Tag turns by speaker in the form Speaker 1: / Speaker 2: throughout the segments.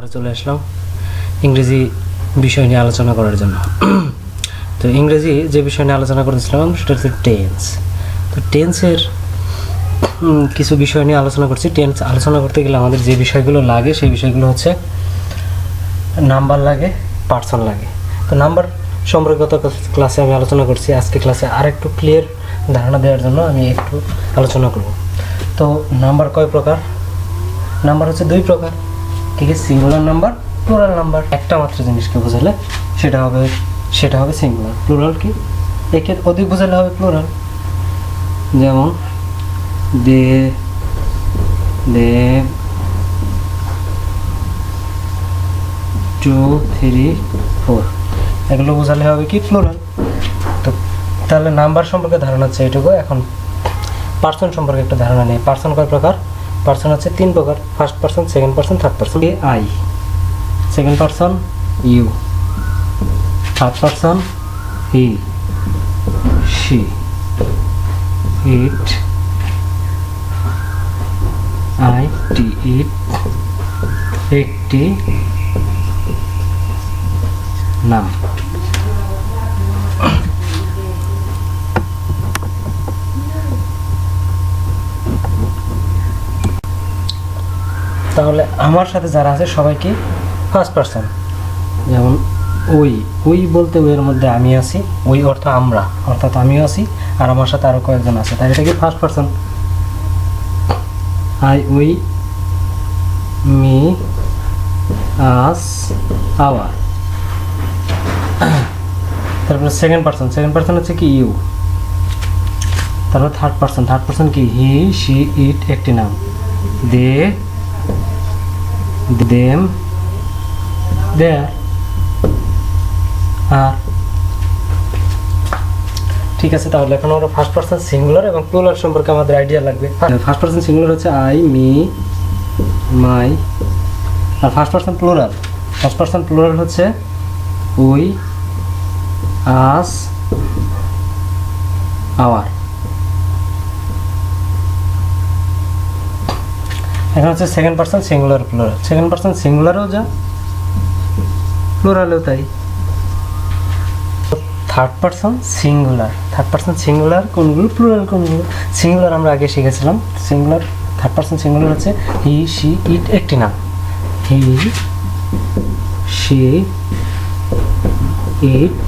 Speaker 1: ঘরে চলে আসলাম ইংরেজি বিষয় নিয়ে আলোচনা করার জন্য। তো ইংরেজি যে বিষয় নিয়ে আলোচনা করতেছিলাম সেটা হচ্ছে টেন্স। তো টেন্সের কিছু বিষয় নিয়ে আলোচনা করছি। টেন্স আলোচনা করতে গেলে আমাদের যে বিষয়গুলো লাগে সেই বিষয়গুলো হচ্ছে নাম্বার লাগে, পার্সন লাগে। তো নাম্বার সম্পর্কে গত ক্লাসে আমি আলোচনা করছি। আজকে ক্লাসে আরেকটু ক্লিয়ার ধারণা দেওয়ার জন্য আমি একটু আলোচনা করব। তো নাম্বার কয় প্রকার? নাম্বার হচ্ছে দুই প্রকার। ঠিক আছে, সিঙ্গুলার নাম্বার, প্লুরাল নাম্বার। একটা মাত্র জিনিসকে বোঝালে সেটা হবে সিঙ্গুলার। প্লুরাল কি? একের অধিক বোঝালে হবে প্লুরাল। যেমন দে 2 3 4 এগুলো বোঝালে হবে কি? প্লুরাল। তো তাহলে নাম্বার সম্পর্কে ধারণা হচ্ছে এটুকু। এখন পার্সন সম্পর্কে একটা ধারণা নেই। পার্সন কয় প্রকার? পার্সন হচ্ছে তিন প্রকার। First person, second person, third person. I, second person you, third person he, she, it, I T, it, একটি নাম। তাহলে আমার সাথে যারা আছে সবাই কি? First person. যেমন ওই বলতে ওইয়ের মধ্যে আমি আছি, ওই অর্থ আমরা, অর্থাৎ আমিও আছি আর আমার সাথে আরও কয়েকজন আছে, তাই এটা কি first person. I, we, me, us, our. তারপরে সেকেন্ড পার্সন। সেকেন্ড পার্সন হচ্ছে কি? ইউ। তারপর থার্ড পার্সন। থার্ড পার্সন কি? হি, শি, ইট, একটি নাম। দে, দেম, দেয়ার, আর। ঠিক আছে, তাহলে এখন আমরা ফার্স্ট পার্সন সিঙ্গুলার এবং প্লুরাল সম্পর্কে আমাদের আইডিয়া লাগবে। ফার্স্ট পার্সন সিঙ্গুলার হচ্ছে আই, মি, মাই। আর ফার্স্ট পার্সন প্লুরাল হচ্ছে উই, আস, আওয়ার। এখন হচ্ছে second person singular, plural. Second person সিঙ্গুলারও যা, প্লুরালও তাই। Third person singular. Third person singular কোনগুলো, প্লুরাল কোনগুলো? সিঙ্গুলার আমরা আগে শিখেছিলাম। সিঙ্গুলার, থার্ড পার্সন সিঙ্গুলার হচ্ছে হি, শি, ইট, একটি নাম। হি, শি, ইট,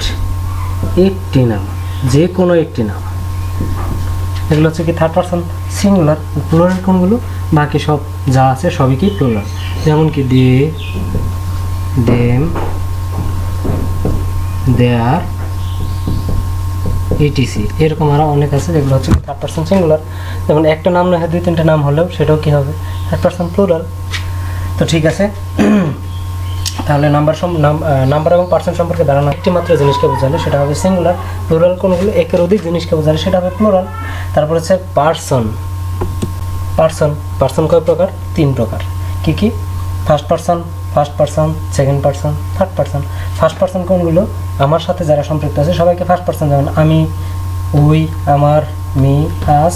Speaker 1: একটি নাম, যে কোনো একটি নাম। এগুলো হচ্ছে কি থার্ড পার্সন সিঙ্গুলার। প্লুরাল কোনগুলো? বাকি সব যা আছে সবই কি প্লুরাল। যেমন কি দে, দেম, দেয়ার, ইটিসি। এরকম আরও অনেক আছে যেগুলো হচ্ছে থার্ড পার্সন সিঙ্গুলার। যেমন একটা নাম না হয় দুই তিনটা নাম হলেও সেটাও কি হবে? Third person plural. তো ঠিক আছে, তাহলে নাম্বার এবং পার্সন সম্পর্কে ধারণা। একটি মাত্র জিনিসকে বোঝালে সেটা হবে সিঙ্গুলার। প্লুরাল কোনগুলো? একের অধিক জিনিসকে বোঝালে সেটা হবে প্লুরাল। তারপর হচ্ছে পার্সন। পার্সন কয় প্রকার? তিন প্রকার। কি কি? First person, second person, third person. First person কোনগুলো? আমার সাথে যারা সম্পৃক্ত আছে সবাইকে ফার্স্ট পার্সন। যেমন আমি, উই, আমার, মি, আস,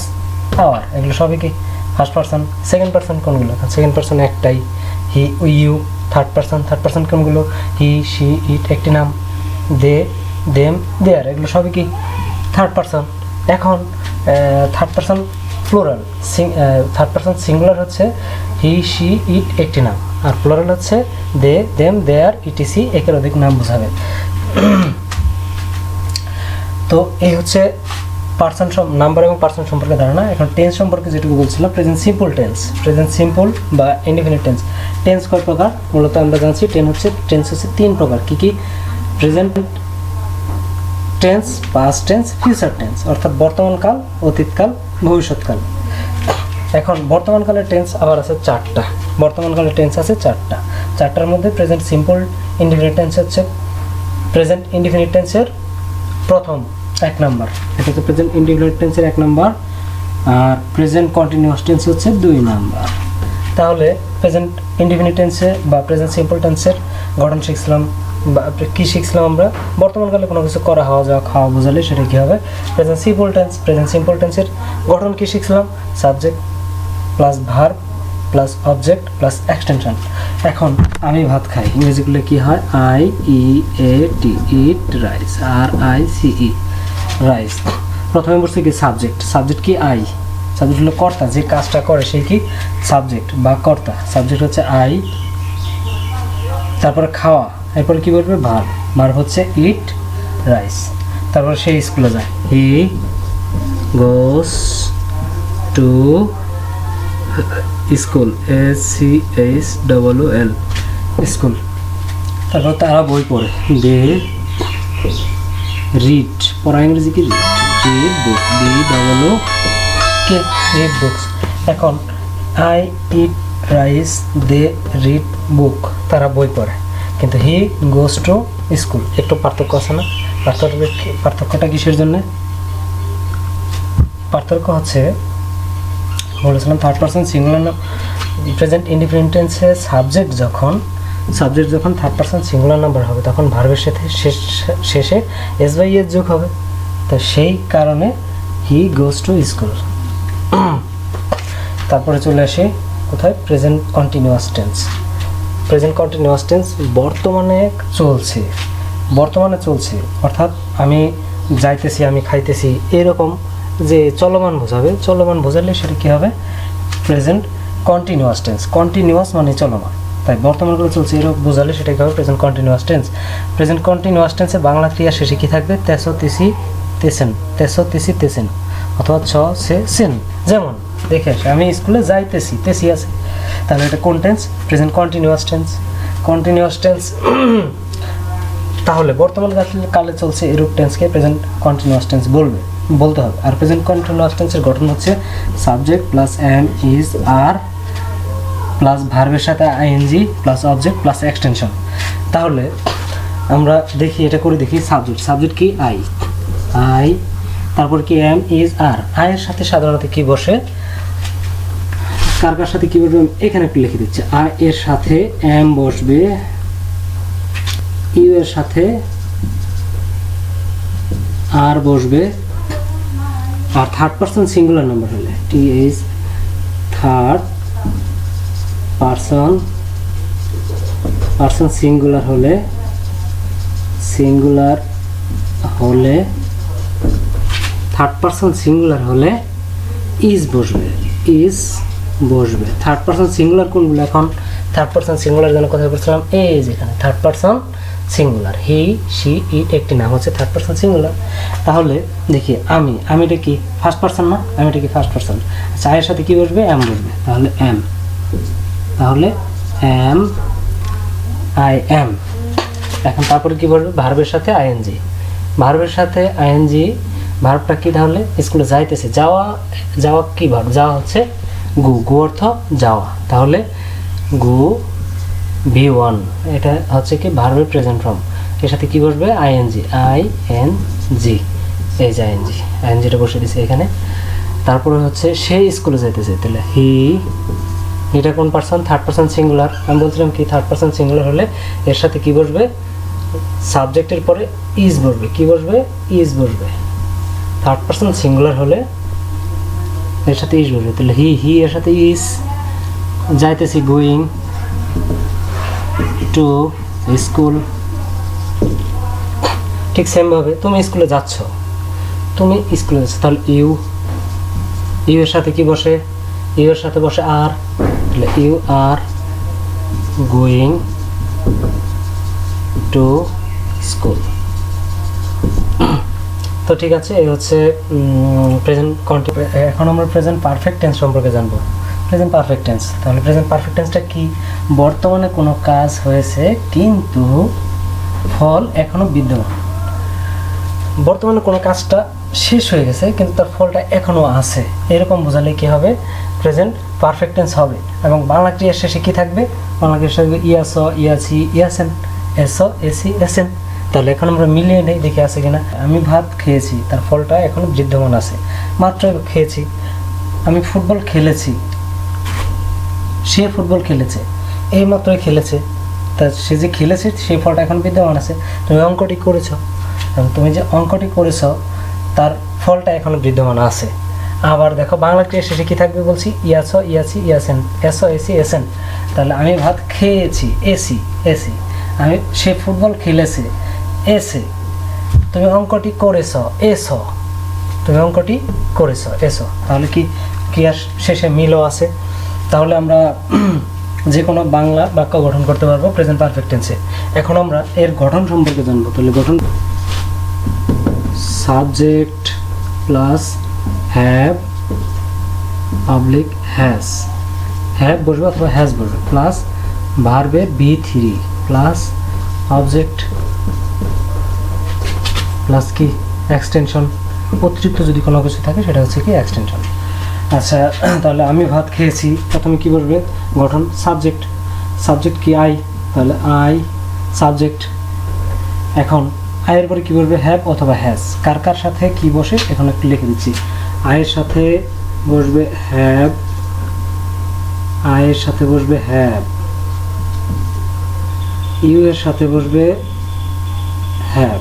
Speaker 1: আওয়ার, এগুলো সবই কি ফার্স্ট পার্সন। সেকেন্ড পার্সন কোনগুলো? সেকেন্ড পার্সন একটাই, হি, ইউ। থার্ড পার্সন কোনগুলো? হি, শি, ইট, একটি নাম। দে, দেম, দেয়ার, এগুলো সবই কি থার্ড পার্সন। এখন third person plural. Third person singular হচ্ছে হি, শি, ইট, একটি নাম। আর প্লুরাল হচ্ছে দে, দেম, দেয়ার, ইটিসি, একের অধিক নাম বোঝাবে। তো এই হচ্ছে পার্সন নাম্বার এবং পার্সন সম্পর্কে ধারণা। এখন টেন্স সম্পর্কে যেটুকু বলছিলাম, প্রেজেন্ট সিম্পল বা ইনডিফিনিট টেন্স। টেন্স কয় প্রকার? মূলত আমরা জানছি টেন্স হচ্ছে তিন প্রকার। কি কি? Present tense, past tense, future tense, অর্থাৎ বর্তমানকাল, অতীতকাল, ভবিষ্যৎকাল। এখন বর্তমানকালের টেন্স আবার আছে চারটা। চারটার মধ্যে প্রেজেন্ট সিম্পল ইনডিফিনিট টেন্স হচ্ছে প্রেজেন্ট ইনডিফিনিট টেন্সের প্রথম 1 নাম্বার। এটা হচ্ছে প্রেজেন্ট ইনডিফিনিট টেন্সের 1 নাম্বার। আর প্রেজেন্ট কন্টিনিউয়াস টেন্স হচ্ছে 2 নাম্বার। তাহলে প্রেজেন্ট ইনডিফিনিট টেন্সে বা প্রেজেন্ট সিম্পল টেন্সের গঠন শিখছিলাম বা কী শিখছিলাম আমরা? বর্তমানকালে কোনো কিছু করা, হওয়া, যাওয়া, খাওয়া বোঝালে সেটা কী হবে? প্রেজেন্ট সিম্পল টেন্সের গঠন কী শিখছিলাম? Subject plus verb plus object plus extension. এখন আমি ভাত খাই, ইংরেজিগুলো কি হয়? IEAT, eat rice, RICE rice. প্রথমে বলছি কি সাবজেক্ট, সাবজেক্ট কি আই, সাবজেক্ট হলো কর্তা, যে কাজটা করে সেই কি সাবজেক্ট বা কর্তা, সাবজেক্ট হচ্ছে আই। তারপরে খাওয়া, এরপরে কি বলবে? ভার্ব, ভার্ব হচ্ছে ইট রাইস। তারপরে সে স্কুলে যায়, he goes to school, SCHOOL school. তারপর তারা বই পড়ে, দে রিড, পড়া ইংরেজি কি? Read book, BOOK read books. এখন I eat rice, they read book, তারা বই পড়ে। কিন্তু হি গোস টু স্কুল, একটু পার্থক্য আছে না? পার্থক্যটা কিসের জন্য? পার্থক্য হচ্ছে বলেছিলাম third person singular present indefinite টেন্সে সাবজেক্ট যখন থার্ড পারসন সিঙ্গুলার নাম্বার হবে তখন ভার্বের সাথে শেষে S/S যোগ হবে। তো সেই কারণে হি গোস টু স্কুল। তারপরে চলে আসে কোথায়? Present continuous tense. Present continuous tense বর্তমানে চলছে, অর্থাৎ আমি যাইতেছি, আমি খাইতেছি, এরকম যে চলমান বোঝালে সেটা কী হবে? Present continuous tense. কন্টিনিউয়াস মানে চলমান, তাই বর্তমান করে চলছে এরকম বোঝালে সেটা কী হবে? Present continuous tense. Present continuous টেন্সে বাংলা ক্রিয়া শেষে কী থাকবে? তেসো তিসি তেসেন অথবা ছ সে সেন। যেমন দেখে আসে, আমি স্কুলে যাইতেছি, তেসি আছে, তাহলে এটা কোন টেন্স? Present continuous tense. তাহলে বর্তমান কালে চলছে এরূপ টেন্সকে প্রেজেন্ট কন্টিনিউয়াস টেন্স বলতে হবে। আর প্রেজেন্ট কন্টিনিউয়াস টেন্সের গঠন হচ্ছে subject plus am is are plus ভার্বের সাথে ING plus object plus extension. তাহলে আমরা এটা করে দেখি। সাবজেক্ট কি? আই, তারপর কি? এম ইজ আর। আয়ের সাথে সাধারণত কি বসে? কার সাথে কি বসবে? এখানে একটু লিখে দিচ্ছে। আই এর সাথে এম বসবে, ইউ এর সাথে আর বসবে, আর থার্ড পারসন সিঙ্গুলার নাম্বার হলে TH থার্ড পারসন সিঙ্গুলার হলে থার্ড পারসন সিঙ্গুলার হলে ইজ বসবে। থার্ড পারসন সিঙ্গুলার কোনগুলো? এখন থার্ড পারসন সিঙ্গুলার জন্য কথা বলছিলাম, এই যেখানে third person singular, he she it একটি নাম হচ্ছে থার্ড পারসন সিঙ্গুলার। তাহলে দেখি আমিটা কি ফার্স্ট পারসন না? আমিটা কি ফার্স্ট পারসন? আচ্ছা, আয়ের সাথে কি বসবে? এম বসবে, তাহলে এম আই এম। এখন তারপরে কি বলবে? ভার্বের সাথে ING, ভার্বটা কি? তাহলে স্কুলে যাইতেছে, যাওয়া কি ভার্ব? যাওয়া হচ্ছে গু অর্থ যাওয়া, তাহলে গু V1, এটা হচ্ছে কি ভার্বের প্রেজেন্ট ফর্ম। এর সাথে কি বসবে? ING, এই যে INGটা বসে দিছে এখানে। তারপরে হচ্ছে সে স্কুলে যাইতেছে, তাহলে এটা কোন পারসন? Third person singular. আমি বলছিলাম কি থার্ড পারসন সিঙ্গুলার হলে এর সাথে কি বসবে? সাবজেক্টের পরে ইজ বসবে। কি বসবে? ইজ বসবে। থার্ড পারসন সিঙ্গুলার হলে এর সাথে ইজ বসবে, তাহলে হি এর সাথে ইজ। যাইতেছি, গোয়িং টু স্কুল। ঠিক সেমভাবে তুমি স্কুলে যাচ্ছ, তাহলে ইউ এর সাথে কি বসে? ইউ এর সাথে বসে আর, তাহলে you are going to school. তো ঠিক আছে, এই হচ্ছে প্রেজেন্ট কন্টিনিউয়াস। এখন আমরা প্রেজেন্ট পারফেক্ট টেন্স সম্পর্কে জানবো। প্রেজেন্ট পারফেক্ট টেন্স, তাহলে প্রেজেন্ট পারফেক্ট টেন্সটা কি? বর্তমানে কোনো কাজ হয়েছে কিন্তু ফল এখনো বিদ্যমান। বর্তমানে কোনো কাজটা শেষ হয়ে গেছে কিন্তু তার ফলটা এখনো আছে, এরকম বোঝালে কি হবে? প্রেজেন্ট পারফেক্ট টেন্স হবে। এবং বাংলা ক্রিয়ার শেষে কি থাকবে? বাংলা ক্রিয়ার শেষে ইয়াস, ইয়াছি, ইয়াসেন, এসো, এসি, এসেন। তাহলে এখন আমরা মিলিয়ে নেই, দেখে আছে কিনা। আমি ভাত খেয়েছি, তার ফলটা এখনো বিদ্যমান আছে, মাত্র খেয়েছি। আমি ফুটবল খেলেছি, সে ফুটবল খেলেছে, এই মাত্রই খেলেছে, তা সে যে খেলেছে সেই ফলটা এখন বিদ্যমান আছে। তুমি অঙ্কটি করেছ, তুমি যে অঙ্কটি করেছ তার ফলটা এখনো বিদ্যমান আছে। আবার দেখো বাংলা ক্রিয়া শেষে কি থাকবে বলছি, ইয়াছো ইয়াছি ইয়াছেন, এসো এসি এসেন। তাহলে আমি ভাত খেয়েছি, এসি এসি। আমি সে ফুটবল খেলেছে, এসে। তুমি অঙ্কটি করেছ, এসো। তুমি অঙ্কটি করেছ, এসো। তাহলে কি ক্রিয়ার শেষে মিলও আছে। তাহলে আমরা যে কোনো বাংলা বাক্য গঠন করতে পারবো প্রেজেন্ট পারফেক্ট টেন্সে। এখন আমরা এর গঠন সম্পর্কে জানবো। তাহলে গঠন, subject plus have public has, have বসবে অথবা হ্যাজ বসবে, প্লাস ভার্বের B3 প্লাস অবজেক্ট প্লাস কি এক্সটেনশন। অতিরিক্ত যদি কোনো কিছু থাকে সেটা হচ্ছে কি এক্সটেনশন। আচ্ছা, তাহলে আমি ভাত খেয়েছি, প্রথমে কি বসবে গঠন, সাবজেক্ট। সাবজেক্ট কি আই, তাহলে আই সাবজেক্ট। এখন আয়ের পরে কি বসবে হ্যাভ অথবা হ্যাজ। কার কার সাথে কি বসে এখন একটু লিখে দিচ্ছি। আয়ের সাথে বসবে হ্যাভ, আয়ের সাথে বসবে হ্যাভ, ইউ এর সাথে বসবে হ্যাভ।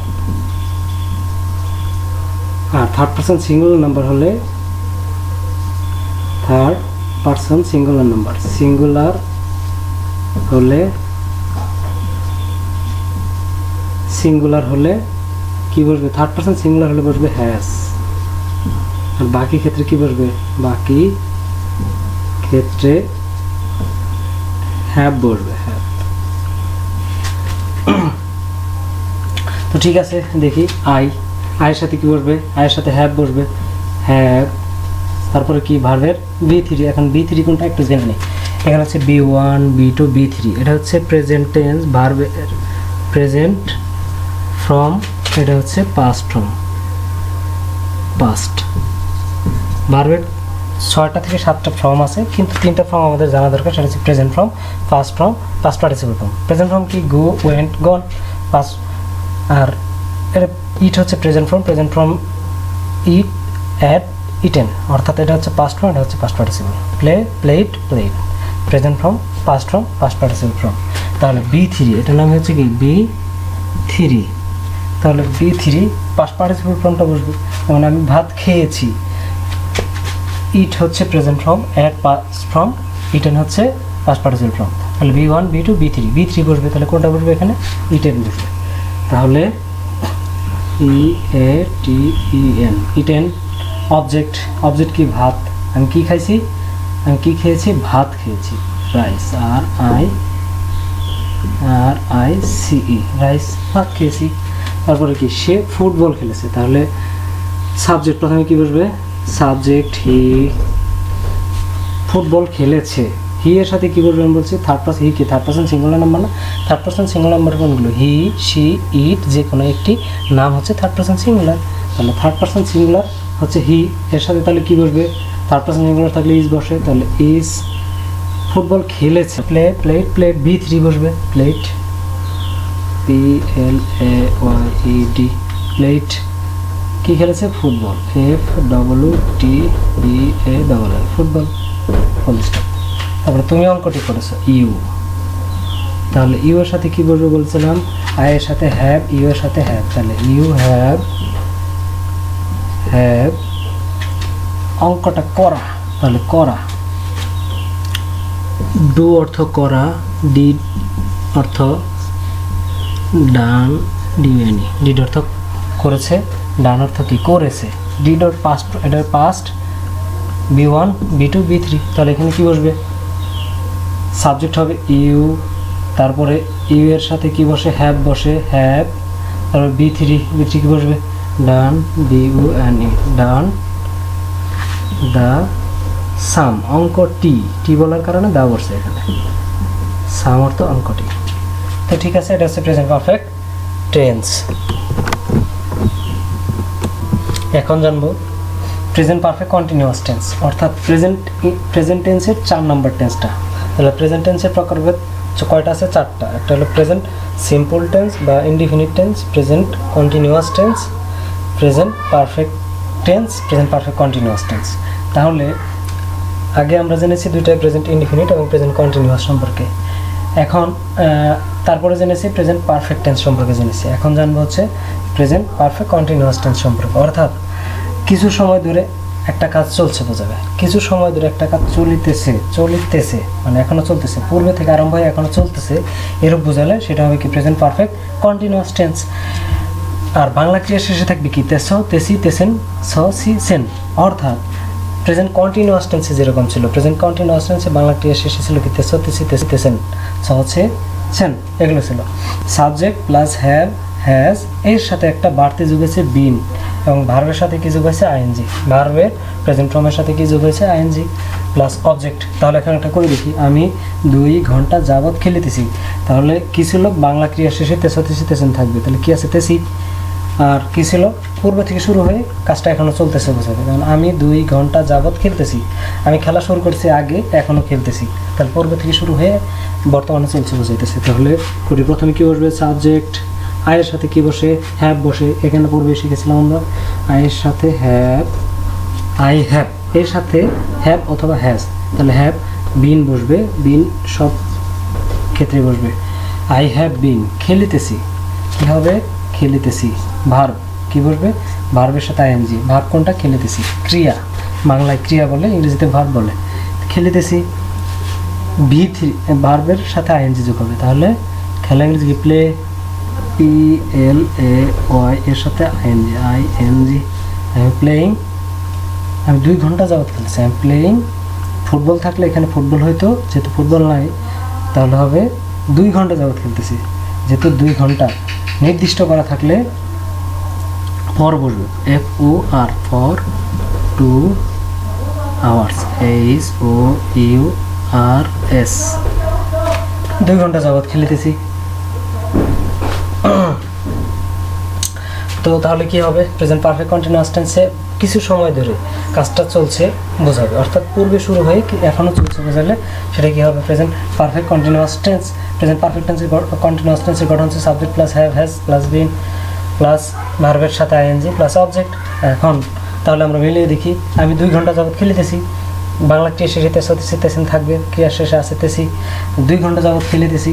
Speaker 1: আর থার্ড পারসন সিঙ্গুলার নাম্বার হলে, third person singular number, singular হলে, সিঙ্গুলার হলে কি বসবে, থার্ড পারসন সিঙ্গুলার হলে বসবে হ্যাজ। আর বাকি ক্ষেত্রে কি বসবে, বাকি ক্ষেত্রে হ্যাভ বসবে, হ্যাভ। তো ঠিক আছে, দেখি আই, আয়ের সাথে কি বসবে, আয়ের সাথে হ্যাভ বসবে, হ্যাভ। তারপরে কি ভার্বের B3। এখন B3 কোনটা একটু জেনে নিই। এখানে হচ্ছে B1 B2 B3। এটা হচ্ছে প্রেজেন্ট টেন্স, ভার্বের প্রেজেন্ট ফ্রম, এটা হচ্ছে পাস্ট ফ্রম, পাস্ট। ভার্বের 6টা থেকে 7টা ফর্ম আছে, কিন্তু 3টা ফর্ম আমাদের জানা দরকার। সেটা হচ্ছে present form, past form, past participle form. Present form কি গো, ওয়েন্ট, গন, পাস্ট। আর এটা ইট হচ্ছে present form, present form it, at, eaten. অর্থাৎ এটা হচ্ছে পাস্ট ফর্ম, এটা হচ্ছে past participle. Play, played, played. Present form, past form, past participle form. তাহলে B3, এটার নাম হচ্ছে কি B3। তাহলে B3 পাস্ট পার্টিসিপল ফর্মটা বসবে। যেমন আমি ভাত খেয়েছি, ইট হচ্ছে present form, at past form, eaten হচ্ছে পাস্ট পার্টিসিপল ফর্ম। তাহলে B1 B2 B3, B3 বসবে। তাহলে কোনটা বসবে এখানে, ইটেন বসবে। তাহলে EATEN, ইটেন। অবজেক্ট, অবজেক্ট কি ভাত। আমি কি খাইছি, আমি কি খেয়েছি, ভাত খেয়েছি, রাইস। RICE, রাইস, ভাত খেয়েছি। তারপরে কি সে ফুটবল খেলেছে। তাহলে সাবজেক্ট প্রথমে কি বসবে, সাবজেক্ট হি, ফুটবল খেলেছে। হি এর সাথে কি বলবো আমি বলছি, থার্ড পারসন। হি কি থার্ড পারসন সিঙ্গুলার নাম্বার না। থার্ড পারসন সিঙ্গুলার নাম্বার কোনগুলো, হি, শি, ইট, যে কোনো একটি নাম হচ্ছে থার্ড পারসন সিঙ্গুলার। তাহলে থার্ড পারসন সিঙ্গুলার হচ্ছে হি, এর সাথে তাহলে কি বসবে, থার্ড পারসন সিঙ্গুলার থাকলে ইজ বসে। তাহলে ইজ ফুটবল খেলেছে, প্লে, প্লেট, প্লেট। B3 বসবে, প্লেট, PLAYED, প্লেট। কি খেলেছে, football, FWTBALL, football, full stop. তারপরে তুমি অঙ্কটি করেছো, ইউ। তাহলে ইউ এর সাথে কি বলবো বলছিলাম, আই এর সাথে হ্যাভ, ইউ এর সাথে হ্যাভ। তাহলে ইউ হ্যাভ, হ্যাভ অঙ্কটা করা। তাহলে করা, ডু অর্থ করা, ডিড অর্থ ডান, ডিএনই, ডিড অর্থ করেছে, ডান অর্থ কি করেছে। ডিড অর পাস্ট, এটার পাস্ট। B1 B2 B3। তাহলে এখানে কি বসবে, সাবজেক্ট হবে ইউ, তারপরে ইউ এর সাথে কি বসে, হ্যাভ বসে, হ্যাভ। তারপর B3 কি বসবে, ডান, DUNE, ডান। দা সাম, অঙ্ক টি, টি বলার কারণে দা বসছে এখানে, সাম অর্থ অঙ্কটি। তো ঠিক আছে, এটা হচ্ছে প্রেজেন্ট পারফেক্ট টেন্স। এখন জানবো প্রেজেন্ট পারফেক্ট কন্টিনিউয়াস টেন্স, অর্থাৎ প্রেজেন্ট টেন্সের 4 নম্বর টেন্সটা। তাহলে প্রেজেন্ট টেন্সের প্রকারভেদ কয়টা আছে, 4টা। একটা হলো প্রেজেন্ট সিম্পল টেন্স বা indefinite tense, present continuous tense, present perfect tense, present perfect continuous tense. তাহলে আগে আমরা জেনেছি দুইটা, প্রেজেন্ট ইনডিফিনিট এবং প্রেজেন্ট কন্টিনিউয়াস সম্পর্কে। এখন তারপরে জেনেছি প্রেজেন্ট পারফেক্ট টেন্স সম্পর্কে জেনেছি। এখন জানবো হচ্ছে প্রেজেন্ট পারফেক্ট কন্টিনিউয়াস টেন্স সম্পর্কে। অর্থাৎ কিছু সময় ধরে একটা কাজ চলছে বোঝাবে, কিছু সময় ধরে একটা কাজ চলিতেছে মানে এখনো চলতেছে, পূর্বে থেকে আরম্ভ হয়ে এখনো চলতেছে, এরূপ বোঝালে সেটা হবে কি প্রেজেন্ট পারফেক্ট কন্টিনিউয়াস টেন্স। আর বাংলা ক্রিয়া শেষে থাকবে কি তেস, তেসি, তেসেন, স, সি, সেন। অর্থাৎ প্রেজেন্ট কন্টিনিউয়াস টেন্সে যেরকম ছিল, প্রেজেন্ট কন্টিনিউয়াস টেন্সে বাংলা ক্রিয়া শেষে ছিল কি তেস, তেসি, তেসি, তেসেন, স হচ্ছে সেন, এগুলো ছিল। সাবজেক্ট প্লাস হ্যাভ, হ্যাজ, এর সাথে একটা বাড়তি যুগ হয়েছে বিন, এবং ভার্বের সাথে কি যোগ হয়েছে আইএনজি, ভার্বের প্রেজেন্ট ফর্মের সাথে কি যোগ হয়েছে আইএনজি প্লাস অবজেক্ট। তাহলে এখানে একটা করে দেখি, আমি 2 ঘন্টা যাবৎ খেলিতেছি, তাহলে কি ছিল বাংলা ক্রিয়া শেষে তেসা, তেসি, তেসেন থাকবে, তাহলে কি আছে তেসি। আর কি ছিল পূর্ব থেকে শুরু হয়ে কাজটা এখনও চলতেছে বোঝাবে, কারণ আমি 2 ঘন্টা যাবৎ খেলতেছি, আমি খেলা শুরু করছি আগে, এখনও খেলতেছি, তাহলে পূর্ব থেকে শুরু হয়ে বর্তমানে চলছে বোঝাইতেছে। তাহলে করি প্রথমে কী বসবে সাবজেক্ট, আয়ের সাথে কি বসে হ্যাভ বসে, এখানে পূর্বে শিখেছিলাম আমরা আয়ের সাথে হ্যাভ, আই হ্যাভ, এর সাথে হ্যাভ অথবা হ্যাজ, তাহলে হ্যাভ, বিন বসবে, বিন সব ক্ষেত্রে বসবে, আই হ্যাভ বিন, খেলিতেছি, কী হবে খেলিতেছি, ভার্ব কী বসবে, ভার্বের সাথে আইএনজি, ভার্ব কোনটা খেলিতেছি, ক্রিয়া, বাংলায় ক্রিয়া বলে, ইংরেজিতে ভার্ব বলে, খেলিতেছি, V3 ভার্বের সাথে আইএনজি যোগ হবে, তাহলে খেলা ইংরেজি কি প্লে, PLAY, এর সাথে ING, I N G, I am playing, আমি 2 ঘন্টা যাবত খেলছি, আই এম প্লেয়িং, ফুটবল থাকলে এখানে ফুটবল হয়তো, যেহেতু ফুটবল নাই তাহলে হবে 2 ঘন্টা যাবত খেলতেছি, যেহেতু 2 ঘন্টা নির্দিষ্ট করা থাকলে ফর বসবে, FOR, ফর 2 আওয়ার্স, HOURS, 2 ঘন্টা যাবত খেলিতেছি। তো তাহলে কি হবে প্রেজেন্ট পারফেক্ট কন্টিনিউয়াস টেন্সে কিছু সময় ধরে কাজটা চলছে বোঝাবে, অর্থাৎ পূর্বে শুরু হয়ে এখনও চলছে বোঝালে সেটা কী হবে present perfect continuous tense. Present perfect টেন্সের কন্টিনিউয়াস টেন্সের গঠন হচ্ছে subject plus have, has plus been plus ভার্বের সাথে আইএনজি প্লাস অবজেক্ট। এখন তাহলে আমরা মিলিয়ে দেখি, আমি 2 ঘন্টা যাবত খেলিতেছি, বাংলা ক্রিয়া শেষে তেসেন থাকবে, ক্রিয়া শেষে আছে তেসি, 2 ঘন্টা যাবত খেলিতেছি,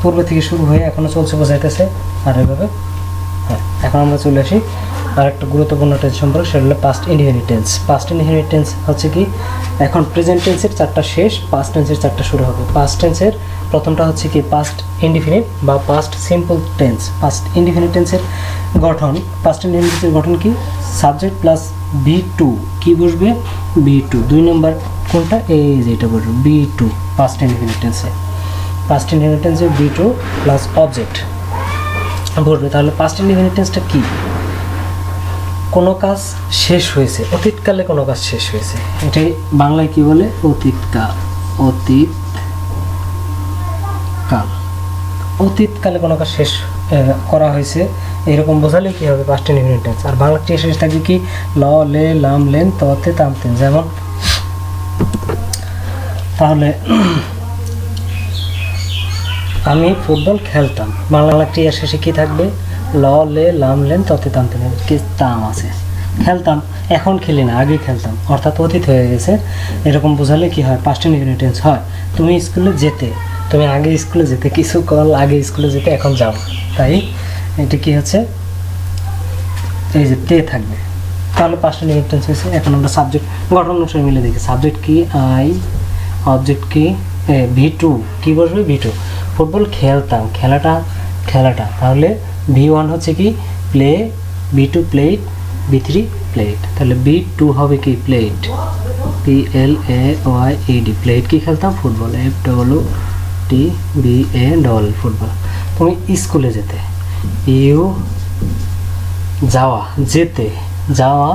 Speaker 1: পূর্বে থেকে শুরু হয়ে এখনও চলছে বোঝাইতেছে, আর এভাবে। হ্যাঁ, এখন আমরা চলে আসি আর একটা গুরুত্বপূর্ণ টেন্স সম্পর্কে, সেটা হলো past indefinite tense. Past indefinite tense হচ্ছে কি, এখন প্রেজেন্ট টেন্সের 4টা শেষ, পাস্ট টেন্সের 4টা শুরু হবে। পাস্ট টেন্সের প্রথমটা হচ্ছে কি পাস্ট ইনডিফিনিট বা past simple tense. Past indefinite টেন্সের গঠন, পাস্ট ইনডিফিনিট টেন্সের গঠন কি, সাবজেক্ট প্লাস B2, কি বসবে B2, 2 নম্বর কোনটা, এই যে এটা বসবে B2 পাস্ট ইনডিফিনিট টেন্সে, পাস্ট ইনডিফিনিট টেন্সে B2 প্লাস অবজেক্ট বসবে। তাহলে পাস্ট ইনডিফিনিট টেন্সটা কি, কোনো কাজ শেষ হয়েছে, অতীতকালে কোনো কাজ শেষ হয়েছে, এটাই বাংলায় কি বলে অতীতকাল, অতীতকাল, অতীতকালে কোনো কাজ শেষ করা হয়েছে এরকম বোঝালে কি হবে পাস্ট ইনডিফিনিট টেন্স। আর বাংলা ক্রিয়া শেষ থাকবে কি ল, লে, লাম, লেন, ততে, তামতেন, যেমন তাহলে আমি ফুটবল খেলতাম, বাংলা ক্রিয়া শেষে কি থাকবে ল, লে, লাম, লেন, ততে, তামতেন, কি তাম আছে, খেলতাম, এখন খেলি না, আগে খেলতাম, অর্থাৎ অতীত হয়ে গেছে, এরকম বোঝালে কি হয় পাস্ট ইনডিফিনিট টেন্স হয়। তুমি স্কুলে যেতে, তুমি আগে স্কুলে যেতে, কিছু কাল আগে স্কুলে যেতে, এখন যাও, তাই এটা কি হচ্ছে এই যে তে থাকবে, তাহলে পাস্ট ইনডিফিনিট টেন্স হয়েছে। এখন আমরা সাবজেক্ট গঠন অনুসারে মিলে দেখি, সাবজেক্ট কি আই, অবজেক্ট কি V2, কি বসবে V2, ফুটবল খেলতাম, খেলাটা তাহলে V1 হচ্ছে কি play, B2 plate, B3 plate, তাহলে B2 হবে কি প্লেট, PLAYED, প্লেট কি খেলতাম ফুটবল, FWTBA, ফুটবল। তুমি স্কুলে যেতে, ইউ যাওয়া, যেতে, যাওয়া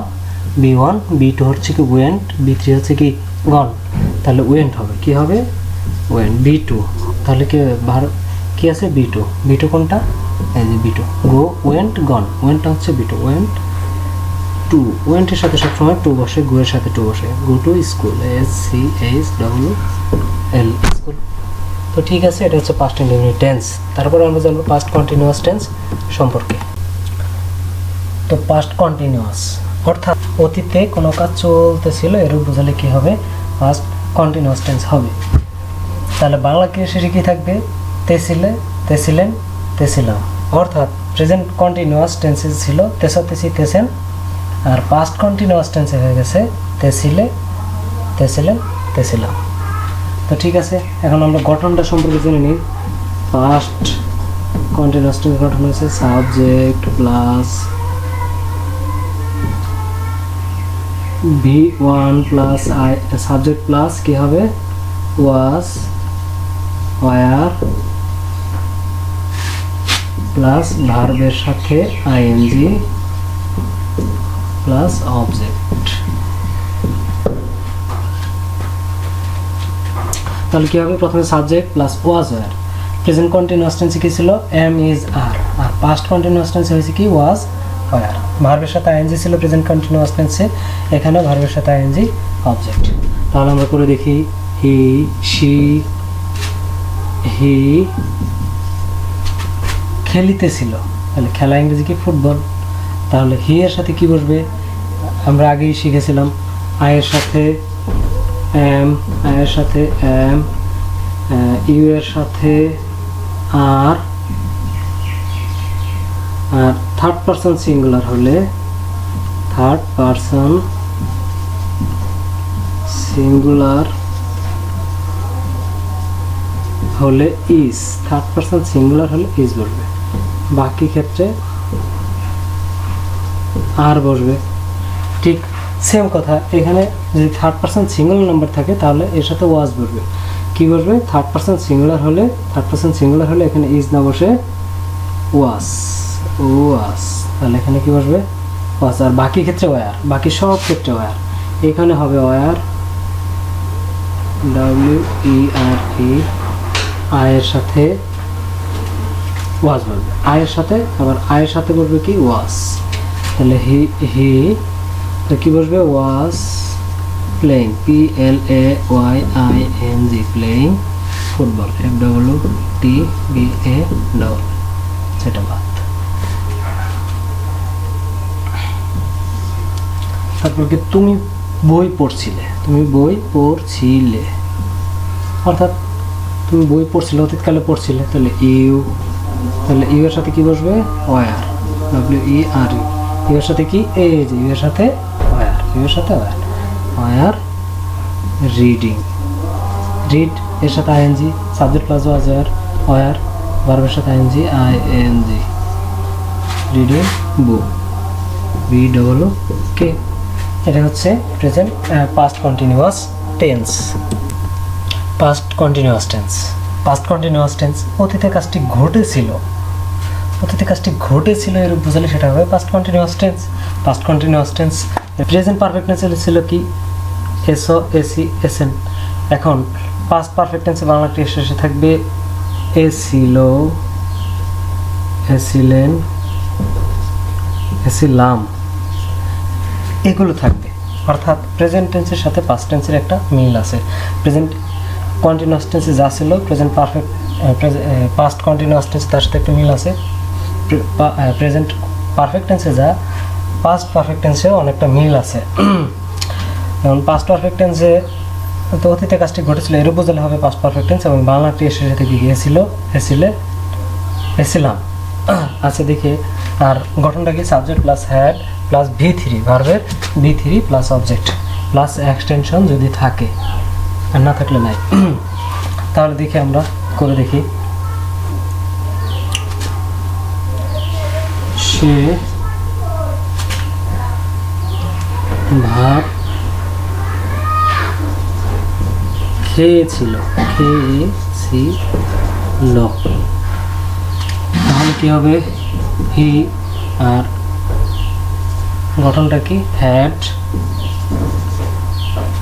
Speaker 1: B1, B2 হচ্ছে কি ওয়েন্ট, B3 হচ্ছে কি গন, তাহলে ওয়েন্ট হবে, কি হবে ওয়েন্ট, B2, তাহলে কি আছে B2 কোনটা, এই যে B2, গো, ওয়েন্ট, গন, ওয়েন্টটা হচ্ছে B2, ওয়েন্ট টু, ওয়েন্টের সাথে সবসময় টু বসে, গো এর সাথে টু বসে, go to school, SCHWL, school. তো ঠিক আছে, এটা হচ্ছে পাস্ট ইনডিফিনিট টেন্স। তারপরে আমরা জানবো পাস্ট কন্টিনিউয়াস টেন্স সম্পর্কে। তো পাস্ট কন্টিনিউয়াস অর্থাৎ অতীতে কোনো কাজ চলতেছিল, এরূপ বোঝালে কি হবে পাস্ট কন্টিনিউয়াস টেন্স হবে। তাহলে বাংলা ক্রিয়া শেষে কি থাকবে তেছিলে, তেছিলেন, তেছিলাম, অর্থাৎ প্রেজেন্ট কন্টিনিউয়াস টেন্সে ছিল তেসা, তেসি, তেসেন, আর পাস্ট কন্টিনিউয়াস টেন্সে হয়ে গেছে তেছিলে, তেছিলেন, তেছিলাম। তো ঠিক আছে, এখন আমরা গঠনটা সম্পর্কে জেনে নিই। ফার্স্ট কন্টিনিউয়াস টেন্স গঠন হয়েছে subject plus V1 plus I, subject plus কি হবে ওয়াজ, ওয়ার প্লাস ভার্বের সাথে আইএনজি প্লাস অবজেক্ট। তাহলে কি হবে, প্রথমে subject plus was were. Present continuous টেন্সে কি ছিল এম ইজ আর, আর পাস্ট কন্টিনিউয়াস টেন্সে হয়েছে কি ওয়াজ ওয়ার। ভার্বের সাথে আইএনজি ছিল প্রেজেন্ট কন্টিনিউয়াস টেন্সে, এখানে ভার্বের সাথে আইএনজি অবজেক্ট। তাহলে আমরা করে দেখি হি, শি, হি খেলিতেছিল, তাহলে খেলা ইংরেজি কি ফুটবল। তাহলে হি এর সাথে কি বসবে, আমরা আগেই শিখেছিলাম আয়ের সাথে এম, আয়ের সাথে এম, ইউ এর সাথে আর, আর থার্ড পারসন সিঙ্গুলার হলে, থার্ড পারসন সিঙ্গুলার হলে ইজ, থার্ড পারসন সিঙ্গুলার হলে ইজ বসবে, বাকি ক্ষেত্রে আর বসবে। ঠিক সেম কথা এখানে, যদি থার্ড পারসন সিঙ্গুলার নাম্বার থাকে তাহলে এর সাথে ওয়াজ বসবে। কি বসবে, থার্ড পারসন সিঙ্গুলার হলে, থার্ড পারসন সিঙ্গুলার হলে এখানে ইজ না বসে ওয়াজ, ওয়াজ, তাহলে এখানে কি বসবে ওয়াজ। আর বাকি ক্ষেত্রে ওয়ার, বাকি সব ক্ষেত্রে ওয়ার। এখানে হবে ওয়ার, ডাব্লিউ ই আর ই, আয়ের সাথে ওয়াজ বলবে, আয়ের সাথে আবার আয়ের সাথে বলবে কি ওয়াজ। তাহলে হি, হি তো কি বসবে was playing, P L A Y I N G, playing football, F W T B A double, সেটা বাদ। তারপর কি তুমি বই পড়ছিলে, তুমি বই পড়ছিলে, অর্থাৎ তুমি বই পড়ছিলে, অতীতকালে পড়ছিলে, তাহলে ইউ, তাহলে ইউ এর সাথে কি বসবে were, W E R U, you এর সাথে কি এজ, ইউ এর সাথে ওয়ার, ইউ এর সাথে ওয়ার, ওয়ার রিডিং, রিড এর সাথে ING, subject plus was were, were ভার্বের সাথে ING ING, reading book, B W K. এটা হচ্ছে present past continuous tense. Past continuous tense, past continuous tense অতীতে কাজটি ঘটেছিল, অতীতে কাজটি ঘটেছিল এরূপ বোঝালে সেটা হবে past continuous tense. Past continuous tense present perfect টেন্সে ছিল কি এসও, এসি, এসএন। এখন পাস্ট পারফেক্ট টেন্সে বাংলাটি শেষে থাকবে এসিল, এসিলেন, এসিলাম, এগুলো থাকবে। অর্থাৎ প্রেজেন্ট টেন্সের সাথে পাস্ট টেন্সের একটা মিল আছে। প্রেজেন্ট কন্টিনিউয়াস টেন্সে যা ছিল প্রেজেন্ট পারফেক্ট, পাস্ট কন্টিনিউয়াস টেন্সে তার সাথে একটা মিল আছে। প্রেজেন্ট পারফেক্ট টেন্সে যা পাস্ট পারফেক্ট টেন্সেও অনেকটা মিল আছে। যেমন পাস্ট পারফেক্ট টেন্সে তো অতীতে কাজটি ঘটেছিল এরূপ বোঝালে হবে পাস্ট পারফেক্ট টেন্স, এবং বাংলাটি এসে থেকে গিয়েছিল এসিলে, এসিলাম। আচ্ছা দেখে, আর গঠনটা কি subject plus had plus V3, ভার্বের V3 plus object plus extension যদি থাকে, আর না থাকলে নাই। তাহলে দেখি আমরা করে দেখি। সে ভাত খেয়েছিল, খেয়েছিল, তাহলে কি হবে হি, আর গঠনটা কি হ্যাড,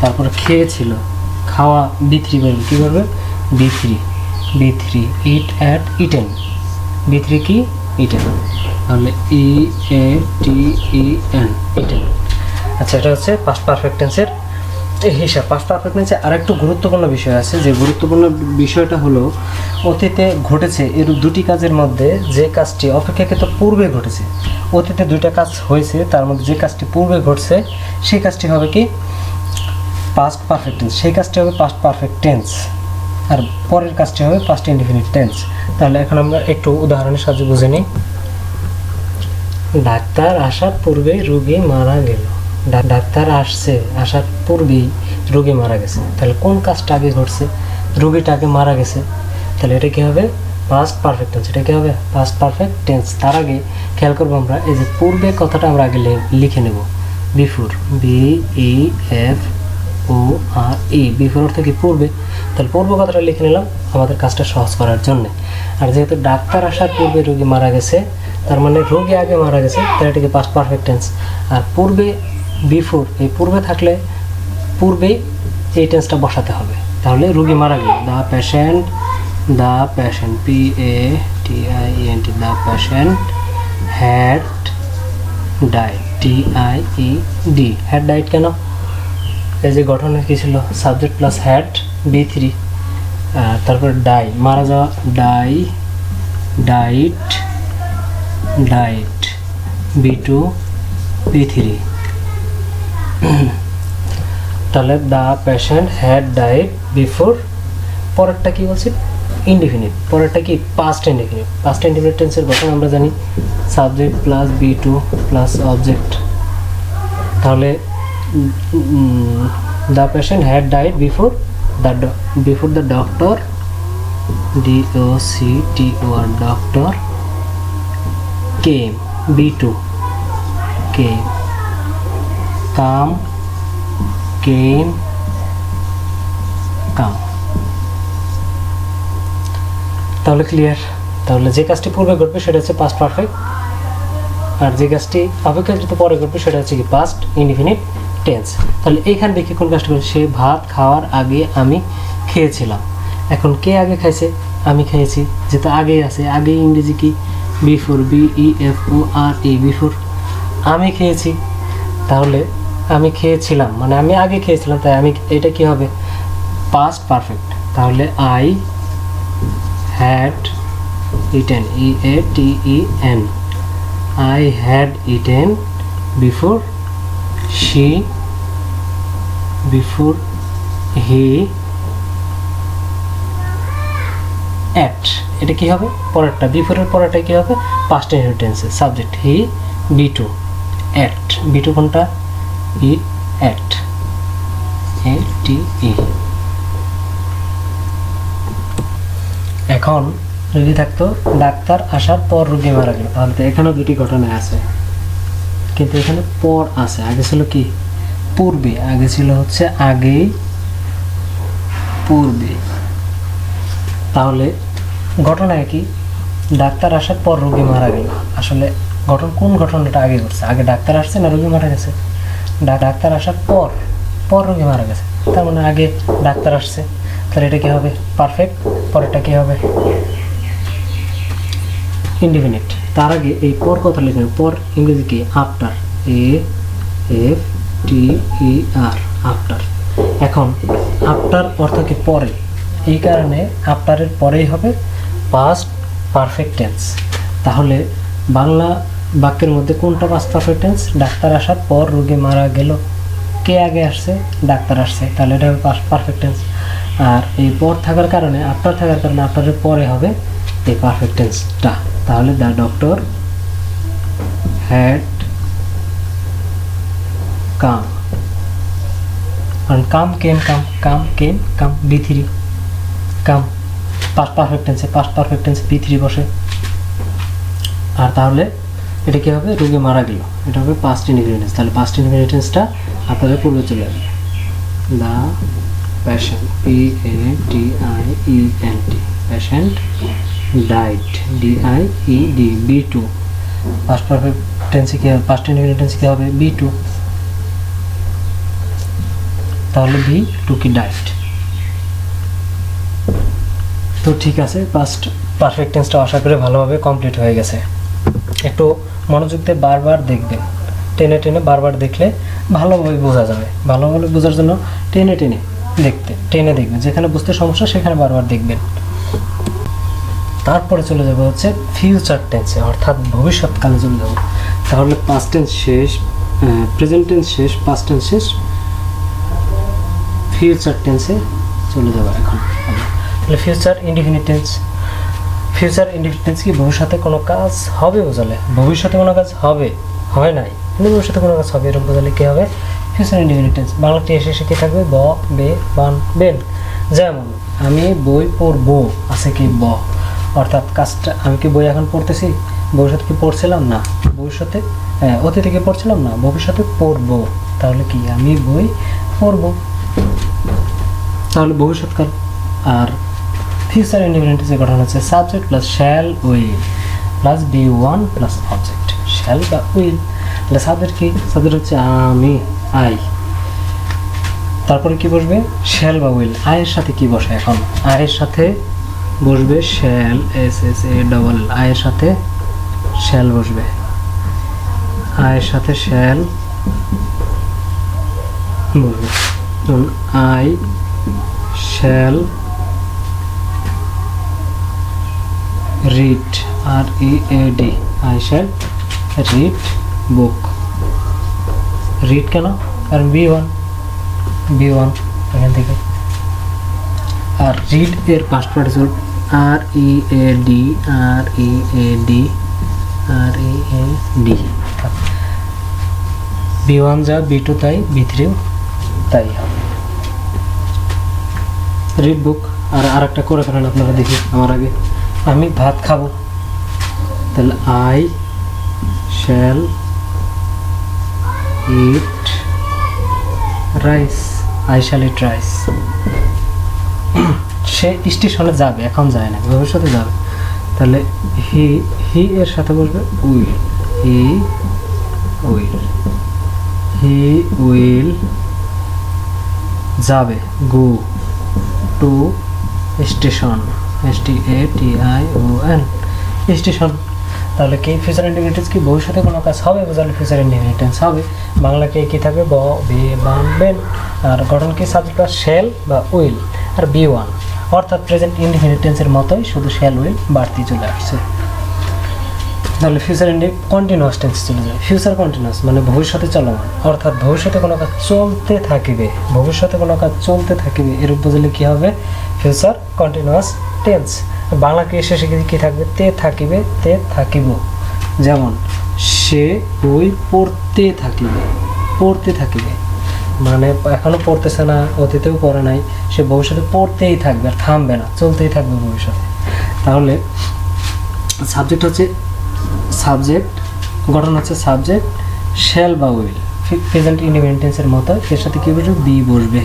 Speaker 1: তারপরে খেয়েছিল, খাওয়া B3 বলবে, কী করবে B3, B3 it at eaten, B3 কি ইটেন, তাহলে EATEN, ইটেন। আচ্ছা, এটা হচ্ছে পাস্ট পারফেক্ট টেন্সের হিসাব। পাস্ট পারফেক্ট টেন্সে আর একটু গুরুত্বপূর্ণ বিষয় আছে, যে গুরুত্বপূর্ণ বিষয়টা হলো অতীতে ঘটেছে এরূপ দুটি কাজের মধ্যে যে কাজটি অপেক্ষাকৃত পূর্বে ঘটেছে। অতীতে দুইটা কাজ হয়েছে, তার মধ্যে যে কাজটি পূর্বে ঘটছে সেই কাজটি হবে কি পাস্ট পারফেক্ট টেন্স, সেই কাজটি হবে পাস্ট পারফেক্ট টেন্স, আর পরের কাজটি হবে পাস্ট ইনডিফিনিট টেন্স। তাহলে এখন আমরা একটু উদাহরণের সাহায্যে বুঝে নিই। ডাক্তার আসার পূর্বেই রোগী মারা গেল, ডাক্তার আসছে, আসার পূর্বেই রোগী মারা গেছে, তাহলে কোন কাজটা আগে ঘটছে? রোগীটা আগে মারা গেছে, তাহলে এটা কী হবে? Past perfect tense. এটা কী হবে? Past perfect tense. তার আগে খেয়াল করবো আমরা এই যে পূর্বে কথাটা আমরা আগে লিখে নেব, বিফোর, BEFORE, বিফোর অর্থ কি? পূর্বে। তাহলে পূর্ব কথাটা লিখে নিলাম আমাদের কাজটা সহজ করার জন্যে। আর যেহেতু ডাক্তার আসার পূর্বে রোগী মারা গেছে, তার মানে রোগী আগে মারা গেছে, তাহলে এটাকে পাস্ট পারফেক্ট টেন্স। আর পূর্বে, বিফোর, এই পূর্বে থাকলে পূর্বেই এই টেন্সটা বসাতে হবে। তাহলে রোগী মারা গেল, the patient, PATIENT, the patient had died, DIED, had died কেন? এই যে গঠনে কি ছিল? সাবজেক্ট প্লাস হ্যাড, B3, তারপর ডাই, মারা যাওয়া, ডাইড, B2, B3। তাহলে the patient had died before, পরেরটা কি বলছি? ইনডিফিনিট। পরেরটা কি? Past indefinite. পাস্ট ইনডিফিনিট টেন্সের গঠন আমরা জানি subject plus B2 plus object. তাহলে the patient had died before the doctor, DOCTOR, doctor came, B2, came, come, came, come. তাহলে ক্লিয়ার? তাহলে যে কাজটি পূর্বে ঘটবে সেটা হচ্ছে পাস্ট পারফেক্ট, আর যে কাজটি অপেক্ষাকৃত পরে ঘটবে সেটা হচ্ছে কি? Past indefinite tense. তাহলে এইখান থেকে কোন কাজটা করে? সে ভাত খাওয়ার আগে আমি খেয়েছিলাম। এখন কে আগে খাইছে? আমি খেয়েছি, যেহেতু আগেই আছে। আগে ইংরেজি কি? Before, BEFORE, before. আমি খেয়েছি, তাহলে আমি খেয়েছিলাম মানে আমি আগে খেয়েছিলাম, তাই আমি, এটা কি হবে? Past perfect. তাহলে I had eaten, EATEN, I had eaten before he ate। এটা কি হবে? পরেরটা, বিফোরের পরেরটা কি হবে? পাস্ট ইনডিফিনিট টেন্সে, subject he, B2, ate, B2 কোনটা? ate, ATE। এখন যদি থাকতো ডাক্তার আসার পর রোগী মারা গেল, তাহলে তো এখানেও দুটি ঘটনা আছে, কিন্তু এখানে পর আছে। আগে ছিল কি? পূর্বে। আগে ছিল হচ্ছে আগেই, পূর্বে। তাহলে ঘটনা কি? ডাক্তার আসার পর রোগী মারা গেল। আসলে কোন ঘটনাটা আগে ঘটছে? আগে ডাক্তার আসছে না রোগী মারা গেছে? ডাক্তার আসার পর রোগী মারা গেছে, তার মানে আগে ডাক্তার আসছে। তাহলে এটা কি হবে? পারফেক্ট। পরেরটা কি হবে? ইনডিফিনিট। তার আগে এই পর কথা লিখবেন। পর ইংরেজি কি? After, AFTER, after. এখন আফটার অর্থ কি? পরে। এই কারণে আফটারের পরেই হবে পাস্ট পারফেক্ট টেন্স। তাহলে বাংলা বাক্যের মধ্যে কোনটা পাস্ট পারফেক্ট টেন্স? ডাক্তার আসার পর রোগী মারা গেল। কে আগে আসছে? ডাক্তার আসছে, তাহলে এটা হবে পাস্ট পারফেক্ট টেন্স। আর এই পর থাকার কারণে, আফটার থাকার কারণে আফটারের পরে হবে এই পারফেক্ট টেন্সটা। তাহলে the doctor had come, come came, come, B3, come past perfect টেন্সে, পাস্ট পারফেক্ট টেন্সে B3 বসে। আর তাহলে এটা কি হবে? রোগী মারা গেল, এটা হবে পাস্ট ইনডিফিনিট টেন্স। তাহলে পাস্ট ইনডিফিনিট টেন্সটা আপনাদের পূর্বে চলে আসবে। The patient, PATIENT, patient died, DIED, B2। Past perfect টেন্সে কি হবে? পাস্ট ইনডিফিনিট টেন্সে কি হবে? B2। তাহলে B2 কি? ডাইড। তো ঠিক আছে, পাস্ট পারফেক্ট টেন্সটা আশা করে ভালোভাবে কমপ্লিট হয়ে গেছে। একটু মনোযোগ দিয়ে বারবার দেখবেন, টেনে টেনে বারবার দেখলে ভালোভাবে বোঝা যাবে। ভালোভাবে বোঝার জন্য টেনে দেখবেন, যেখানে বুঝতে সমস্যা সেখানে বারবার দেখবেন। তারপরে চলে যাবে হচ্ছে ফিউচার টেন্সে, অর্থাৎ ভবিষ্যৎকালে চলে যাব। তাহলে পাস্ট টেন্স শেষ, প্রেজেন্ট টেন্স শেষ, পাস্ট টেন্স শেষ, ফিউচার টেন্সে চলে যাব এখন। তাহলে future indefinite tense. Future indefinite tense কি? ভবিষ্যতে কোনো কাজ হবে বোঝালে। ভবিষ্যতে কোনো কাজ হবে, হয় নাই, কিন্তু ভবিষ্যতে কোনো কাজ হবে এরকম বোঝালে কী হবে ফিউচার ইনডিফিনিট টেন্স। বাংলাটি এসে কী থাকবে ব, বে, বান, বেন। যেমন আমি বই পড়বো আছে কি ব, অর্থাৎ কাজটা আমি কি বই এখন পড়তেছি, ভবিষ্যতে কি পড়ছিলাম না, ভবিষ্যতে অতীতে কি পড়ছিলাম না, ভবিষ্যতে পড়বো, তাহলে কি আমি বই পড়বো, তাহলে ভবিষ্যৎকাল। আর ফিউচার ইনডিফিনিট টেন্সের গঠন হচ্ছে subject plus shall will plus V one plus object, shall বা উইল। তাহলে সাবজেক্ট কি, সাবজেক্ট হচ্ছে আমি, আই, তারপরে কি বসবে শ্যাল বা উইল। আয়ের সাথে কি বসে এখন, আয়ের সাথে বসবে shall, S S A double, আয়ের সাথে শ্যাল বসবে, আয়ের সাথে শ্যাল বসবে। I shall read, R E A D, I shall read book. Read কেন, কারণ বি ওয়ান এখান থেকে। আর রিড এর past participle R E A D, R E A D, R E A D. V one যা V two তাই, V থ্রিও তাই হবে। রিড বুক। আর আরেকটা করে ফেলেন আপনারা দেখি আমার আগে, আমি ভাত খাবো, তাহলে I shall eat rice, I shall eat rice. সে স্টেশনে যাবে, এখন যায় না, ভবিষ্যতে যাবে, তাহলে হি এর সাথে বসবে উইল, হি উইল যাবে, go to station, STATION station. তাহলে কি ফিউচার ইনডিফিনিট টেন্স কি ভবিষ্যতে কোনো কাজ হবে বোঝালে ফিউচার ইনডিফিনিট টেন্স হবে। বাংলাকে কি থাকবে ব, বে, বান, বেন। আর গঠন কি সাবজেক্ট বা শ্যাল বা উইল আর বি ওয়ান, অর্থাৎ প্রেজেন্ট ইনডিফিনিট টেন্সের মতোই, শুধু শ্যাল উইল বাড়তি চলে আসছে। তাহলে ফিউচার কন্টিনিউয়াস টেন্স চলে যায়। ফিউচার কন্টিনিউয়াস মানে ভবিষ্যতে চলমান, অর্থাৎ ভবিষ্যতে কোনো কাজ চলতে থাকিবে, ভবিষ্যতে কোনো কাজ চলতে থাকিবে, এরূপ বোঝালে কী হবে ফিউচার কন্টিনিউয়াস টেন্স। বাংলাকে শেষে কী থাকবে তে থাকিবে, তে থাকিব। যেমন সে বই পড়তে থাকিবে, মানে এখনও পড়তেছে না, অতীতেও পড়ে নাই, সে ভবিষ্যতে পড়তেই থাকবে, আর থামবে না, চলতেই থাকবে ভবিষ্যতে। তাহলে সাবজেক্ট হচ্ছে সাবজেক্ট, গঠন হচ্ছে সাবজেক্ট শ্যাল বা উইল, প্রেজেন্ট ইনডিফিনিট টেন্সের মতো, এর সাথে কী বসবে বি বসবে।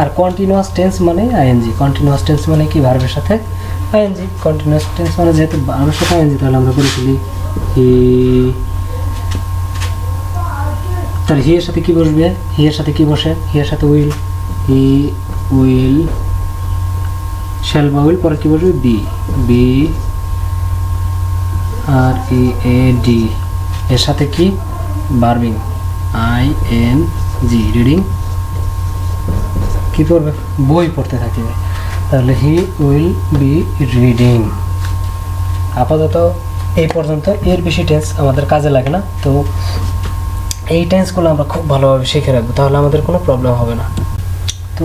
Speaker 1: আর কন্টিনিউয়াস টেন্স মানে আইএনজি, কন্টিনিউয়াস টেন্স মানে কি ভার্বের সাথে আইএনজি, কন্টিনিউয়াস টেন্স মানে যেহেতু ভার্বের সাথে আইএনজি, তাহলে আমরা করে ফেলি হি, তাহলে হি এর সাথে কি বসবে, হি এর সাথে কি বসে, হি এর সাথে উইল, হি উইল শ্যাল বা উইল, পরে কি বসবে B R E A D, এর সাথে কি ভার্বিং ING, রিডিং কি পড়বে বই পড়তে থাকিবে, তাহলে হি উইল বি রিডিং। আপাতত এই পর্যন্ত, এর বেশি টেন্স আমাদের কাজে লাগে না, তো এই টেন্সগুলো আমরা খুব ভালোভাবে শিখে রাখবো, তাহলে আমাদের কোনো প্রবলেম হবে না। তো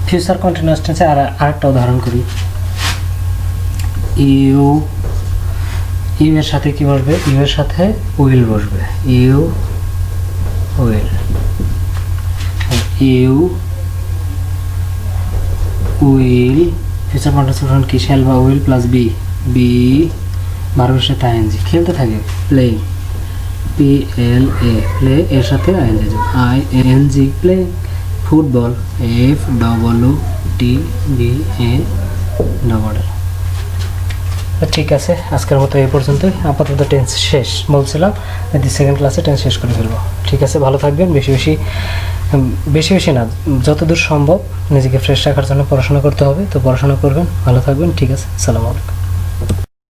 Speaker 1: ফিউচার কন্টিনিউয়াস টেন্সে আরেকটা উদাহরণ করি। ইউ এর সাথে কি বসবে, ইউ এর সাথে উইল বসবে, ইউ উইল ফিউচার কন্টিনিউয়াস কি শ্যাল বা উইল প্লাস বি ভার্বের সাথে আইএনজি, খেলতে থাকে প্লেইং, PLA প্লে এর সাথে আইএনজি যোগ, ING প্লে। Football FWTBA। ঠিক আছে, আজকের মতো এই পর্যন্তই, আপাতত টেন্স শেষ বলছিলাম, সেকেন্ড ক্লাসে টেন্স শেষ করে ফেলবো। ঠিক আছে, ভালো থাকবেন, বেশি বেশি না, যতদূর সম্ভব নিজেকে ফ্রেশ রাখার জন্য পড়াশোনা করতে হবে, তো পড়াশোনা করবেন, ভালো থাকবেন। ঠিক আছে, আসসালামু আলাইকুম।